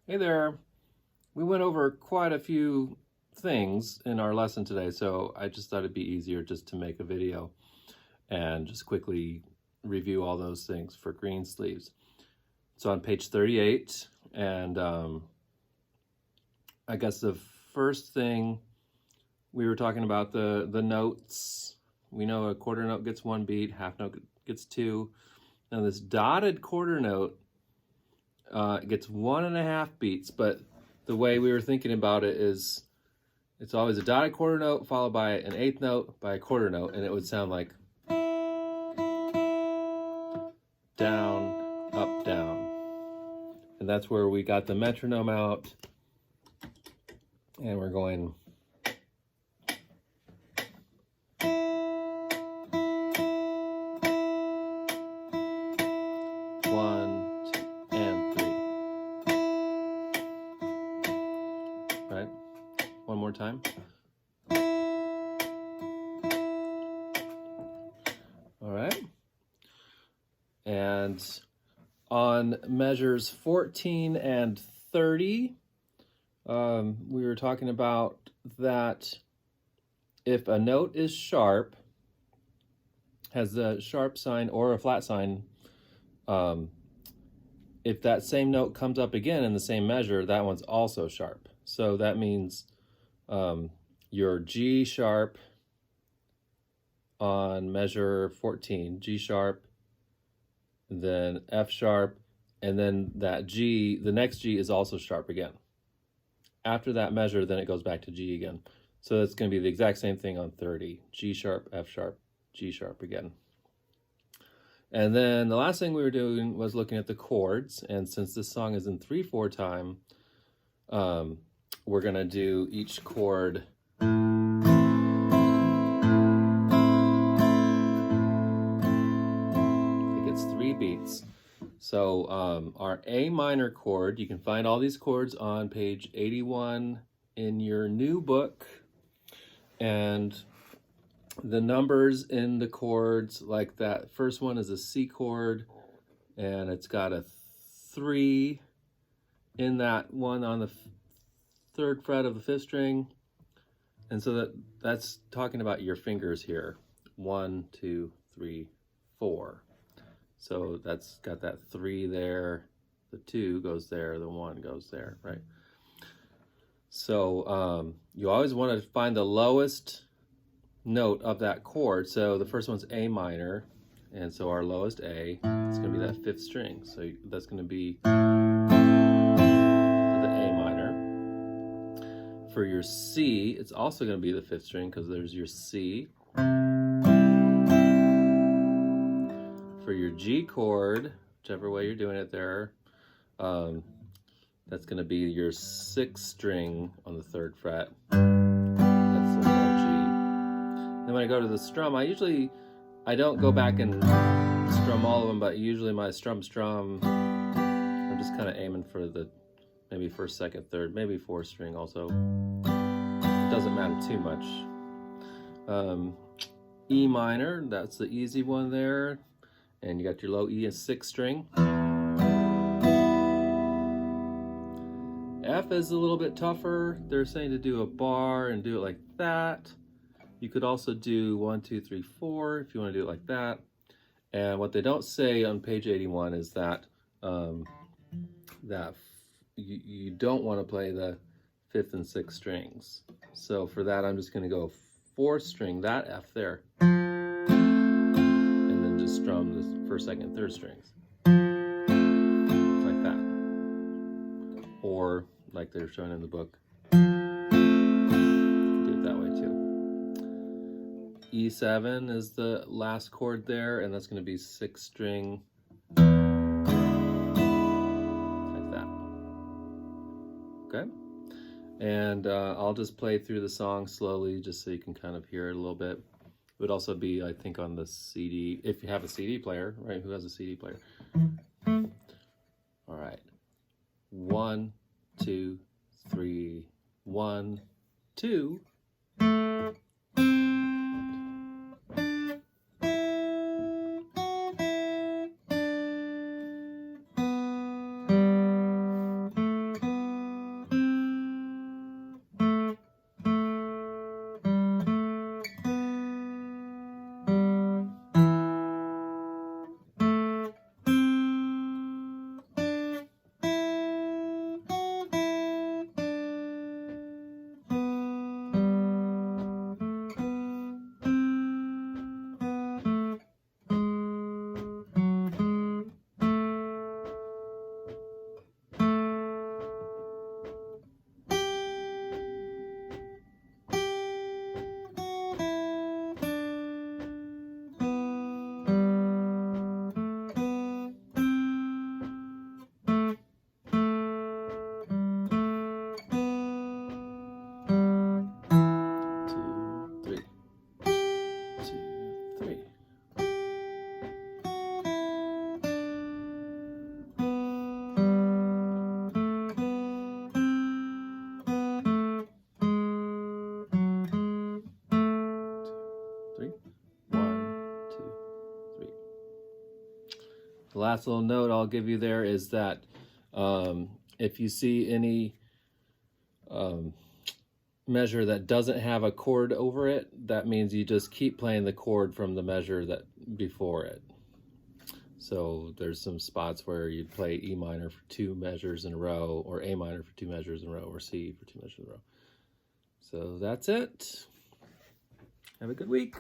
Hey there. We went over quite a few things in our lesson today, so I just thought it'd be easier just to make a video and just quickly review all those things for Greensleeves. So on page 38, and I guess the first thing we were talking about the notes. We know a quarter note gets one beat, half note gets two. Now this dotted quarter note gets 1.5 beats, but the way we were thinking about it is it's always a dotted quarter note followed by an eighth note by a quarter note, and it would sound like down, up, down. And that's where we got the metronome out, and we're going one, two, and three. Right? One more time. All right. And on measures 14 and 30, we were talking about that if a note is sharp, has the sharp sign or a flat sign, if that same note comes up again in the same measure, that one's also sharp. So that means your G sharp on measure 14, G sharp, then F sharp, and then that G, the next G is also sharp again. After that measure, then it goes back to G again. So it's going to be the exact same thing on 30, G sharp, F sharp, G sharp again. And then the last thing we were doing was looking at the chords, and since this song is in 3/4 time, we're going to do each chord beats. So our A minor chord, you can find all these chords on page 81 in your new book, and the numbers in the chords, like that first one is a C chord, and it's got a 3 in that one on the 3rd fret of the 5th string, and so that's talking about your fingers here. 1, 2, 3, 4. So that's got that 3 there, the 2 goes there, the 1 goes there, right? So you always want to find the lowest note of that chord. So the first one's A minor, and so our lowest A is going to be that 5th string. So that's going to be the A minor. For your C, it's also going to be the 5th string because there's your C. For your G chord, whichever way you're doing it there, that's going to be your 6th string on the 3rd fret. That's the low G. Then when I go to the strum, I don't go back and strum all of them, but usually my strum, I'm just kind of aiming for the maybe 1st, 2nd, 3rd, maybe 4th string also. It doesn't matter too much. E minor, that's the easy one there. And you got your low E and 6th string. F is a little bit tougher. They're saying to do a bar and do it like that. You could also do 1, 2, 3, 4 if you want to do it like that. And what they don't say on page 81 is that you don't want to play the 5th and 6th strings. So for that, I'm just going to go 4th string, that F there, and then just strum the 1st, 2nd, 3rd strings like that, or like they're showing in the book. Do it that way too. E7 is the last chord there, and that's going to be 6th string like that. Okay, and I'll just play through the song slowly just so you can kind of hear it a little bit. It would also be, I think, on the CD, if you have a CD player, right? Who has a CD player? All right. 1, 2, 3, 1, 2. The last little note I'll give you there is that if you see any measure that doesn't have a chord over it, that means you just keep playing the chord from the measure that before it. So there's some spots where you'd play E minor for 2 measures in a row, or A minor for 2 measures in a row, or C for 2 measures in a row. So that's it. Have a good week.